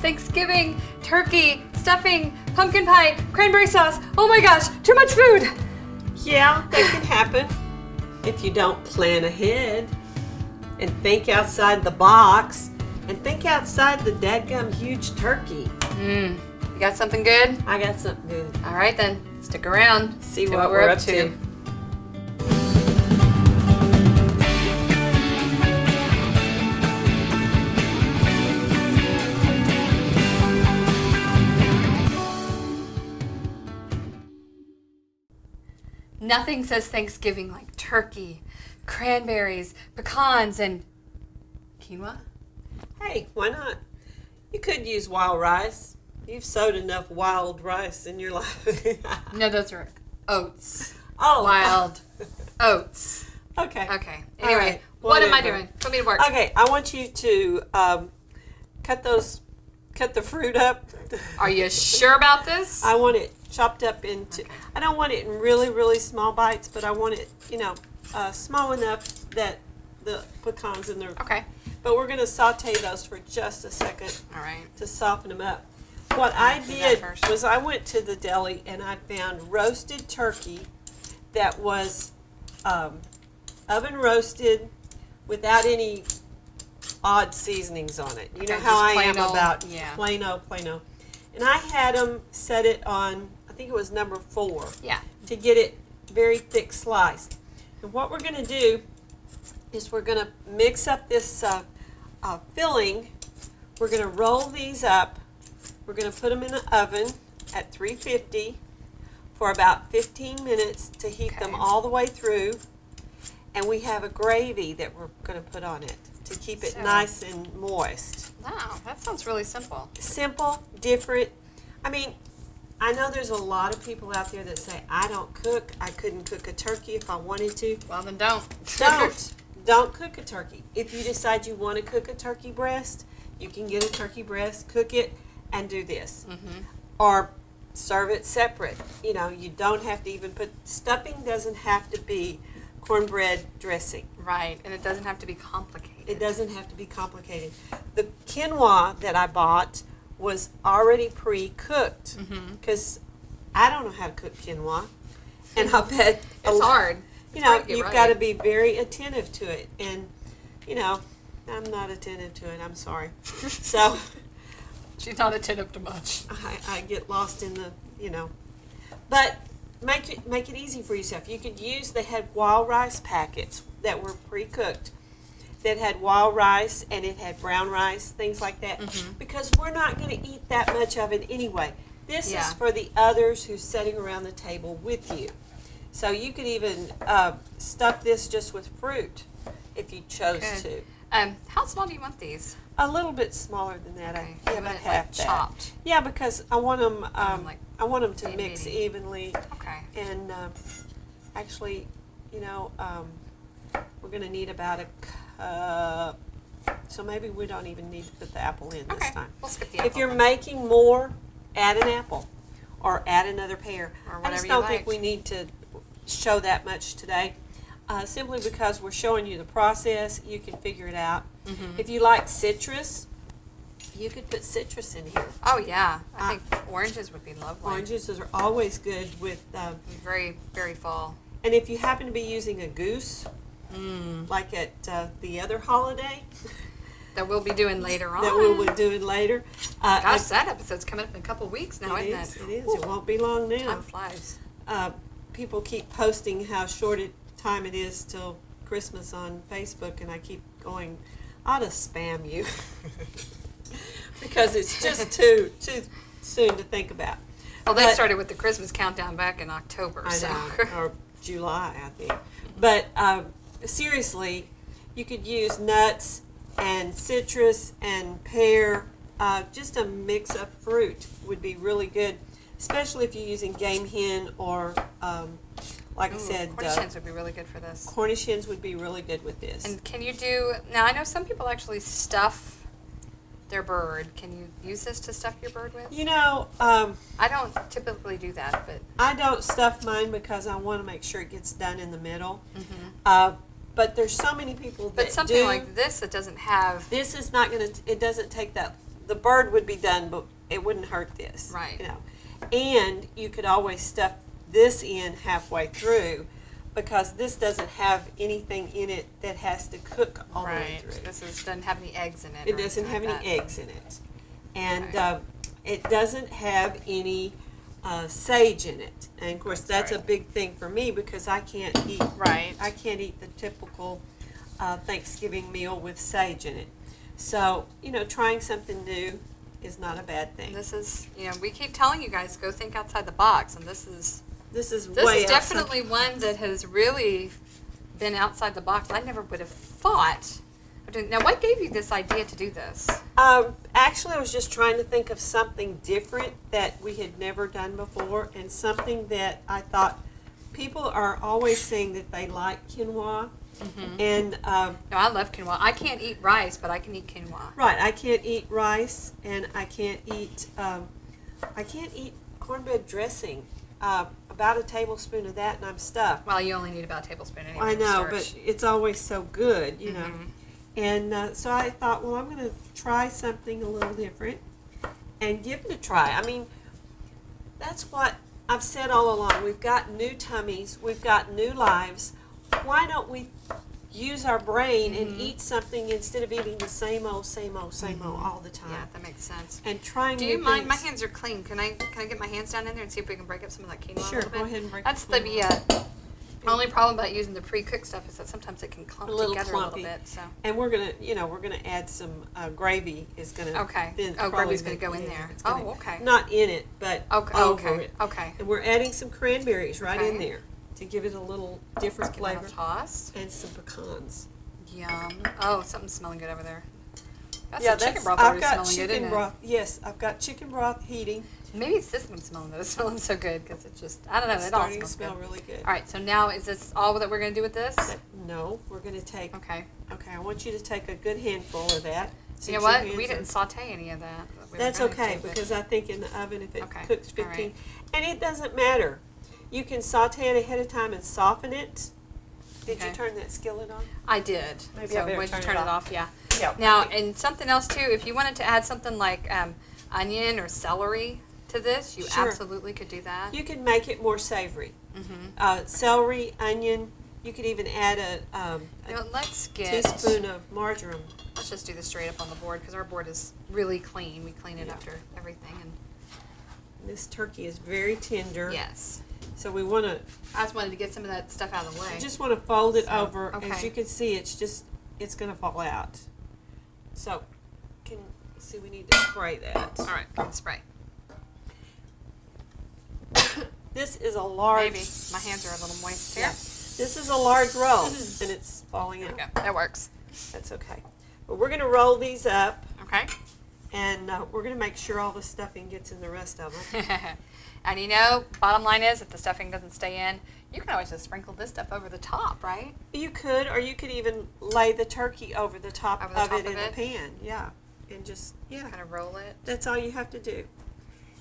Thanksgiving, turkey, stuffing, pumpkin pie, cranberry sauce. Oh my gosh, too much food. Yeah, that can happen if you don't plan ahead and think outside the box and think outside the dadgum huge turkey. You got something good? I got something good. All right then, stick around. See what we're up to. Nothing says Thanksgiving like turkey, cranberries, pecans, and quinoa. Hey, why not? You could use wild rice. You've sowed enough wild rice in your life. No, those are oats. Oh. Wild oats. Okay. Okay. Anyway, right, what am I whatever. doing? Put me to work. Okay, I want you to cut the fruit up. Are you sure about this? I want it chopped up into, I don't want it in really, really small bites, but I want it, small enough that the pecans in there. Okay. But we're going to saute those for just a second. All right. To soften them up. What I do that did first. was I went to the deli and I found roasted turkey that was oven roasted without any odd seasonings on it. You know Okay, how just I am plain old, about yeah. plain old. And I had them set it on, I think it was number 4. Yeah. To get it very thick sliced. And what we're going to do is we're going to mix up this filling. We're going to roll these up. We're going to put them in the oven at 350 for about 15 minutes to heat them all the way through. And we have a gravy that we're going to put on it to keep it nice and moist. Wow, that sounds really simple. Simple, different. I mean, I know there's a lot of people out there that say, I don't cook. I couldn't cook a turkey if I wanted to. Well, then don't. Don't cook a turkey. If you decide you want to cook a turkey breast, you can get a turkey breast, cook it, and do this. Mm-hmm. Or serve it separate. You don't have to even put, stuffing doesn't have to be cornbread dressing. Right, and it doesn't have to be complicated. It doesn't have to be complicated. The quinoa that I bought was already pre-cooked because I don't know how to cook quinoa. And I bet it's hard. You've got to be very attentive to it. And, I'm not attentive to it. I'm sorry. So She's not attentive to much. I get lost in the, But make it easy for yourself. You could use, they had wild rice packets that were pre-cooked that had wild rice and it had brown rice, things like that. Because we're not going to eat that much of it anyway. This is for the others who's sitting around the table with you. So you could even stuff this just with fruit if you chose to. How small do you want these? A little bit smaller than that. Okay. I You want it, half like, that. chopped? Yeah, because I want them. Like I want them to itty mix bitty. evenly. Okay. And actually, we're going to need about a cup. So maybe we don't even need to put the apple in this time. We'll skip the apple. If you're making more, add an apple or add another pear. Or I whatever just you don't think like. we need to show that much today. Simply because we're showing you the process, you can figure it out. If you like citrus, you could put citrus in here. Oh yeah, I think oranges would be lovely. Oranges are always good with, Very, very fall. and if you happen to be using a goose, like at the other holiday That we'll be doing later on. that we'll be doing later. Gosh, that episode's coming up in a couple weeks now, it isn't is. it? It won't be long now. Time flies. People keep posting how short a time it is till Christmas on Facebook, and I keep going, I ought to spam you because it's just too soon to think about. Well, they But- started with the Christmas countdown back in October. I so. know, or July, I think. But seriously, you could use nuts and citrus and pear. Just a mix of fruit would be really good, especially if you're using game hen or, like I said, Cornish hens would be really good for this. Cornish hens would be really good with this. And can you do, now I know some people actually stuff their bird. Can you use this to stuff your bird with? I don't typically do that, but. I don't stuff mine because I want to make sure it gets done in the middle. But there's so many people that But something do. like this that doesn't have. This is not going to, it doesn't take that the bird would be done, but it wouldn't hurt this. Right. You know, and you could always stuff this in halfway through, because this doesn't have anything in it that has to cook all the way Right. through. Doesn't have any eggs in it. It or doesn't anything have like any that. eggs in it, and Okay. it doesn't have any sage in it. And of course, that's a Right. big thing for me because I can't eat. Right. I can't eat the typical Thanksgiving meal with sage in it. So trying something new is not a bad thing. This is, we keep telling you guys, go think outside the box, and this is Way outside. definitely one that has really been outside the box. I never would have thought of doing. Now, what gave you this idea to do this? Actually, I was just trying to think of something different that we had never done before, and something that I thought people are always saying that they like quinoa, and No, I love quinoa. I can't eat rice, but I can eat quinoa. right, I can't eat rice, and I can't eat cornbread dressing. About a tablespoon of that, and I'm stuffed. Well, you only need about a tablespoon anyway. I of know, starch. but it's always so good, you know. Mhm. And so I thought, well, I'm going to try something a little different and give it a try. I mean, that's what I've said all along. We've got new tummies, we've got new lives. Why don't we use our brain and eat something instead of eating the same old all the time? Yeah, that makes sense. And trying Do new you mind? My things. hands are clean. Can I get my hands down in there and see if we can break up some of that quinoa Sure, a little bit? go ahead and break That's the the quinoa. only problem about using the pre-cooked stuff is that sometimes it can clump A little together clumpy. a little bit. So And we're gonna add some gravy. Is gonna okay. then Oh, probably gravy's gonna go in there. it's Oh, gonna- okay. Not in it, but Okay. over Okay. it. Okay. And we're adding some cranberries right in Okay. there to give it a little different Give that a flavor, toss. and some pecans. Yum. Oh, something's smelling good over there. That's Yeah, the chicken broth I've already got smelling good, chicken isn't broth. Yes, I've got chicken broth heating. it? Maybe it's this one smelling good. It's smelling so good because it's just, I don't know, It's it all starting to smells smell good. really good. All right, so now is this all that we're going to do with this? No, we're going to take. Okay. Okay, I want you to take a good handful of that. You since know your what? hands We are- didn't saute any of that. We were That's going okay to, but- because I think in the oven, if it Okay, cooks all right. 15, and it doesn't matter. You can saute it ahead of time and soften it. Did you Okay. turn that skillet on? I did. Maybe so I better once you turn turn it it off, yeah. Yeah. Now, and something else too, if you wanted to add something like onion or celery to this, you Sure. absolutely could do that. You can make it more savory. Mm-hmm. Celery, onion. You could even add a You know, let's get, teaspoon of marjoram. let's just do this straight up on the board because our board is really clean. We clean it Yeah. after everything. And This turkey is very tender. yes, So we want to I just wanted to get some of that stuff out of the way. just want to fold it So, over. As okay. you can see, it's going to fall out. So see, we need to spray that. All right, good spray. This is a large. Maybe my hands are a little moist here. Yeah. This is a large roll, and it's falling There out. we go. That works. That's okay. But we're going to roll these up, Okay. and we're going to make sure all the stuffing gets in the rest of them. And you know, bottom line is, if the stuffing doesn't stay in, you can always just sprinkle this stuff over the top, right? You could, or you could even lay the turkey over the top Over the of top it of in it? the pan. Yeah, and just Just kind of roll it. that's all you have to do.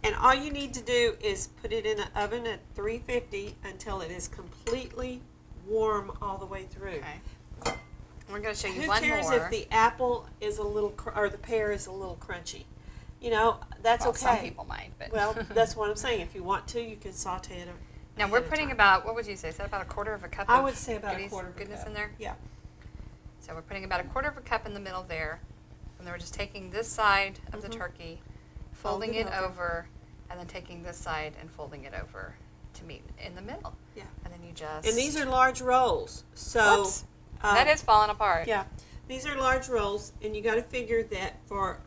And all you need to do is put it in the oven at 350 until it is completely warm all the way through. Okay. We're going to show you Who one cares more. if the apple is a little, or the pear is a little crunchy? You know, that's Well, okay. some people might, but Well, that's what I'm saying. If you want to, you can saute it. now ahead we're of putting time. about, what would you say? Is that about a quarter of a cup? I of would say about goodies- a quarter of a goodness cup. in there. Yeah. So we're putting about a quarter of a cup in the middle there, and then we're just taking this side of the Mhm. turkey, Fold folding it it over. over, and then taking this side and folding it over to meet in the middle. Yeah. And then you just. And these are large rolls, so Whoops. That is falling apart. yeah. These are large rolls, and you got to figure that for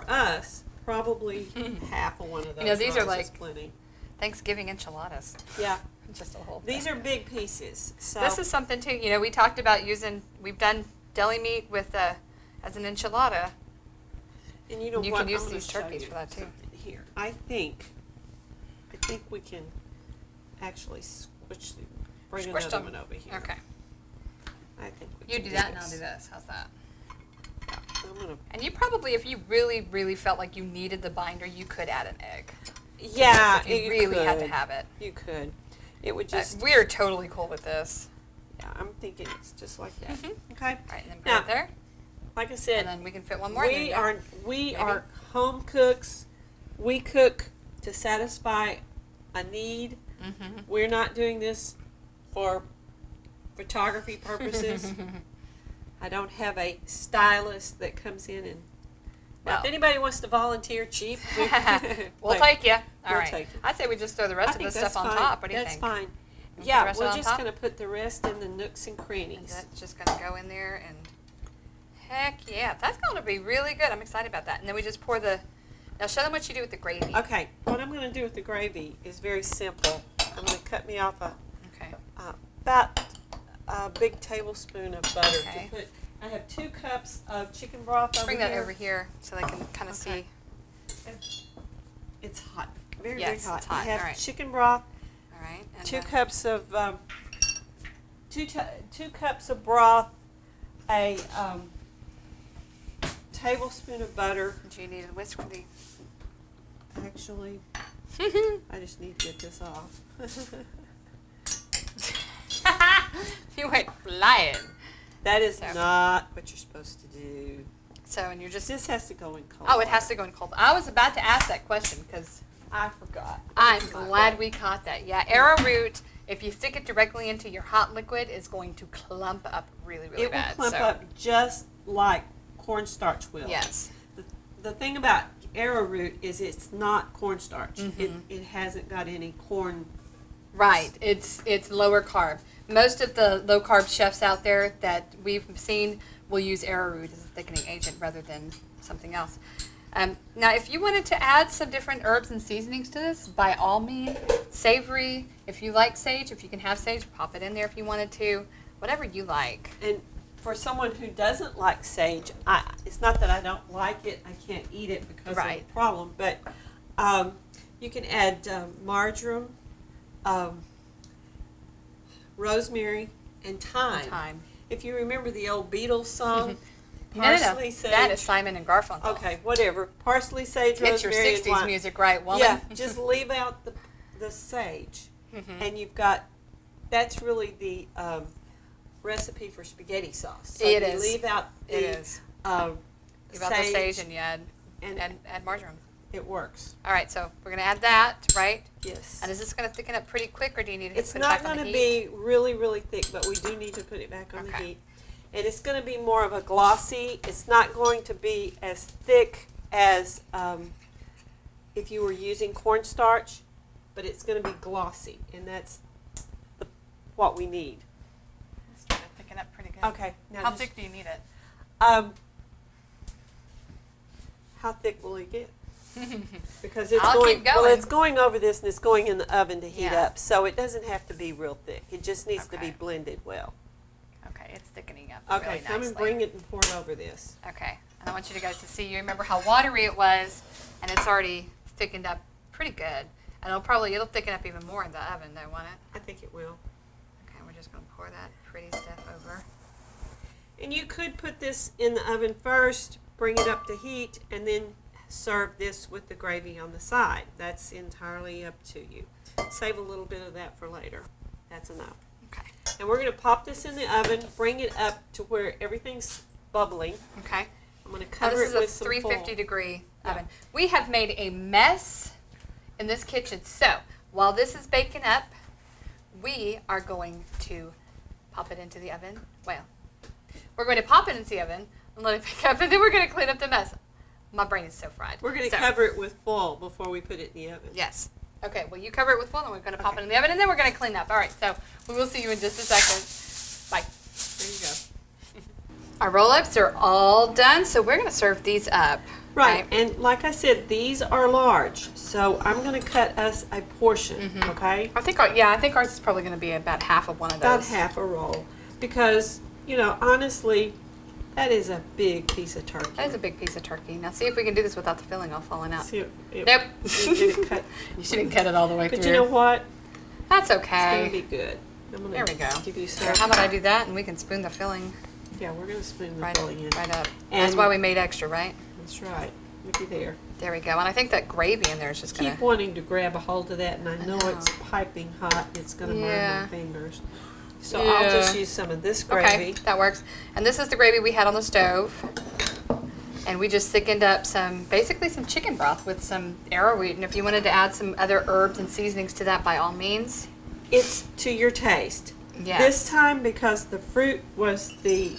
us, probably half of one of those. You know, these are rolls is like- plenty. Thanksgiving enchiladas. Yeah. Just a whole. These thing. are big pieces. So This is something too. You know, we talked about using. We've done deli meat with as an enchilada. and you know you what? can use I'm gonna these show turkeys you for that, too. something Here, I think we can actually bring Squish another them. one over here. Okay. I think we You can do that, and I'll this. do this. How's that? I'm gonna. And you probably, if you really, really felt like you needed the binder, you could add an egg. Yeah, If you really had to could. have it. You could. It would But just. we're totally cool with this. Yeah, I'm thinking it's just like that. Mhm. Okay. All right, and then put Now- it there. like I And said, then we can fit one more. in there. we are home cooks. We cook to satisfy a need. Mm-hmm. We're not doing this for photography purposes. I don't have a stylist that comes in and. Well, if anybody wants to volunteer cheap, we'll take you. All we'll right. take you. I'd say we just throw the rest of this stuff on top. What do you That's think? fine. put the Yeah, rest we're on just top? going to put the rest in the nooks and And crannies. that's just going to go in there, and heck yeah, that's going to be really good. I'm excited about that. And then we just pour the. Now show them what you do with the gravy. Okay, what I'm going to do with the gravy is very simple. I'm going to cut me off Okay. about a big tablespoon of butter. Okay. To put. I have 2 cups of chicken broth over Bring here. that over here so they can kind of Okay. see. It's hot. Very, Yes, very hot. it's hot. I have All right. chicken broth, All right. And 2 cups of 2 cups of broth, a tablespoon of butter. Do you need a whisk for the? Actually, I just need to get this off. You went flying. That is So. not what you're supposed to do. So, and you're just. This has to go in cold. Oh, it has to go in cold. I was about to ask that question because I forgot. I'm It's not glad bad. we caught that. Yeah, arrowroot, if you stick it directly into your hot liquid, is going to clump up really, really It will bad. clump so, up just like cornstarch will. Yes. The thing about arrowroot is it's not cornstarch. Mhm. It hasn't got any corn. Right. It's lower carb. Most of the low carb chefs out there that we've seen will use arrowroot as a thickening agent rather than something else. Now, if you wanted to add some different herbs and seasonings to this, by all means, savory. If you like sage, if you can have sage, pop it in there if you wanted to. Whatever you like. And for someone who doesn't like sage, it's not that I don't like it. I can't eat it because of Right. the problem. But you can add marjoram, rosemary, and thyme. Time. If you remember the old Beatles song, No, parsley, sage. That is Simon and Garfunkel. Okay, whatever. Parsley, sage, Get your rosemary, 60s and wine. music right, woman. Yeah, just leave out the sage, Mhm. and you've got. That's really the recipe for spaghetti sauce. So It you is. leave out the It is. Give out the sage and you add marjoram. it works. All right, so we're going to add that, right? Yes. And is this going to thicken up pretty quick, or do you need to It's put not it back on going the to heat? be really, really thick, but we do need to put it back on the Okay. heat. And it's going to be more of a glossy. It's not going to be as thick as if you were using cornstarch, but it's going to be glossy, and that's what we need. It's going to thicken up pretty good. Okay. Now How just- thick do you need it? How thick will it get? Because it's I'll going, keep well, going. it's going over this and it's going in the oven to heat Yeah. up. So it doesn't have to be real thick. It just needs to be Okay. blended well. Okay, it's thickening up Okay, really come nicely. and bring it and pour it over this. Okay, and I want you guys to see. You remember how watery it was, and it's already thickened up pretty good. And it'll thicken up even more in the oven, though, won't it? I think it will. Okay, we're just going to pour that pretty stuff over. And you could put this in the oven first, bring it up to heat, and then serve this with the gravy on the side. That's entirely up to you. Save a little bit of that for later. That's enough. Okay. And we're going to pop this in the oven, bring it up to where everything's bubbling. Okay. I'm going to Now, cover this is it a with some 350 foil. degree Yeah. oven. We have made a mess in this kitchen. So while this is baking up, we are going to pop it into the oven. Well, we're going to pop it into the oven and let it bake up, and then we're going to clean up the mess. My brain is so fried. We're going to So, cover it with foil before we put it in the oven. Yes. Okay, well, you cover it with foil, and we're going to pop Okay. it in the oven, and then we're going to clean up. All right, so we will see you in just a second. Bye. There you go. Our roll-ups are all done, so we're going to serve these up. Right, and like I said, these are large, so I'm going to cut us a portion, okay? I think ours is probably going to be about half of one of About those. half a roll, because, honestly, that is a big piece of turkey. That is a big piece of turkey. Now see if we can do this without the filling all falling out. See if Nope. we get it cut. You shouldn't cut it all the way But through. you know what? That's It's going to okay. be good. I'm going There we go. give you Here, some. how about I do that, and we can spoon the filling Yeah, we're going to spoon the right filling in. up. And- That's why we made extra, right? That's right. Looky there. There we go. And I think that gravy in there is just going Keep to... wanting to grab a hold of that, and I know know. it's piping hot. It's going to burn Yeah. my fingers. So I'll just use some of this gravy. Okay, that works. And this is the gravy we had on the stove. And we just thickened up basically some chicken broth with some arrowroot. And if you wanted to add some other herbs and seasonings to that, by all means. It's to your taste. Yes. This time, because the fruit was the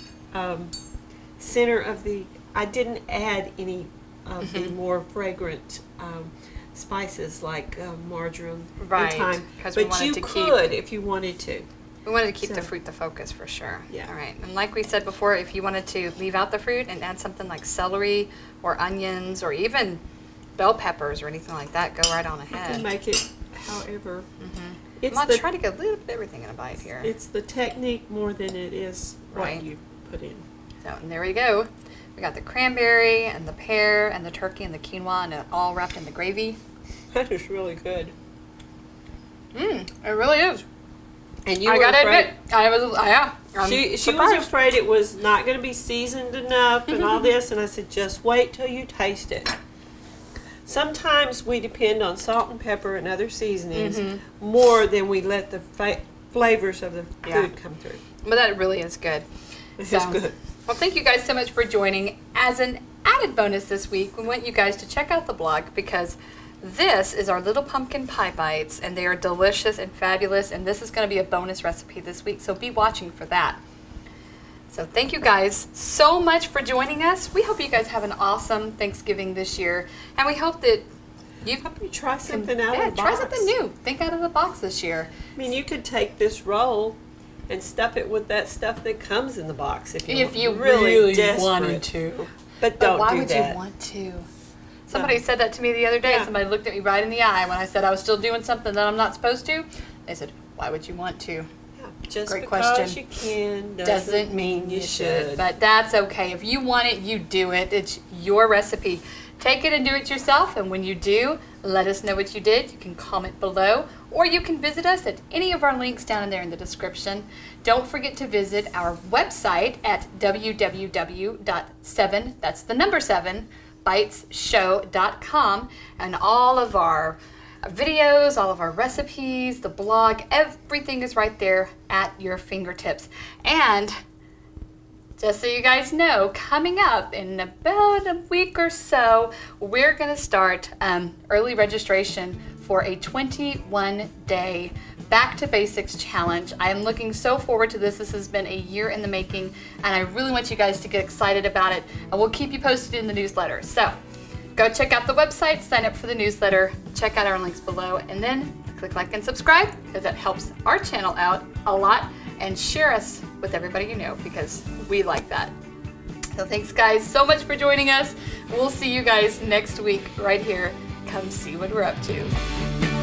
center of I didn't add any of the more fragrant spices like marjoram Right, and thyme. 'cause we But wanted you to keep- could if you wanted to. We wanted to keep the So- fruit the focus for sure. Yeah. All right. And like we said before, if you wanted to leave out the fruit and add something like celery or onions or even bell peppers or anything like that, go right on You ahead. can make it however. I'm going to try to get a little bit of everything in a bite here. It's the technique more than it is Right. what you put in. So, and there we go. We got the cranberry and the pear and the turkey and the quinoa and it all wrapped in the gravy. That is really good. It really is. And you I were gotta afraid. admit, I'm She was surprised. afraid it was not going to be seasoned enough and all this, and I said, just wait till you taste it. Sometimes we depend on salt and pepper and other seasonings more than we let the flavors of the food come through. But that really is good. It's So, good. Well, thank you guys so much for joining. As an added bonus this week, we want you guys to check out the blog because this is our little pumpkin pie bites, and they are delicious and fabulous, and this is going to be a bonus recipe this week, so be watching for that. So thank you guys so much for joining us. We hope you guys have an awesome Thanksgiving this year, and we hope that you Try something out of the box. try something new. Think out of the box this year. I mean, you could take this roll and stuff it with that stuff that comes in the box if you really desperate. wanted to. But But don't why do would that. you want to? Somebody said that to me the other day. Yeah. Somebody looked at me right in the eye when I said I was still doing something that I'm not supposed to. They said, why would you want to? Yeah, just Great because question. you can Doesn't mean you should. But that's okay. If you want it, you do it. It's your recipe. Take it and do it yourself. And when you do, let us know what you did. You can comment below, or you can visit us at any of our links down there in the description. Don't forget to visit our website at www.7, that's the number 7, bitesshow.com, and all of our videos, all of our recipes, the blog, everything is right there at your fingertips. And just so you guys know, coming up in about a week or so, we're going to start early registration for a 21-day Back to Basics challenge. I am looking so forward to this. This has been a year in the making, and I really want you guys to get excited about it, and we'll keep you posted in the newsletter. So go check out the website, sign up for the newsletter, check out our links below, and then click like and subscribe because that helps our channel out a lot, and share us with everybody you know because we like that. So thanks guys so much for joining us. We'll see you guys next week right here. Come see what we're up to.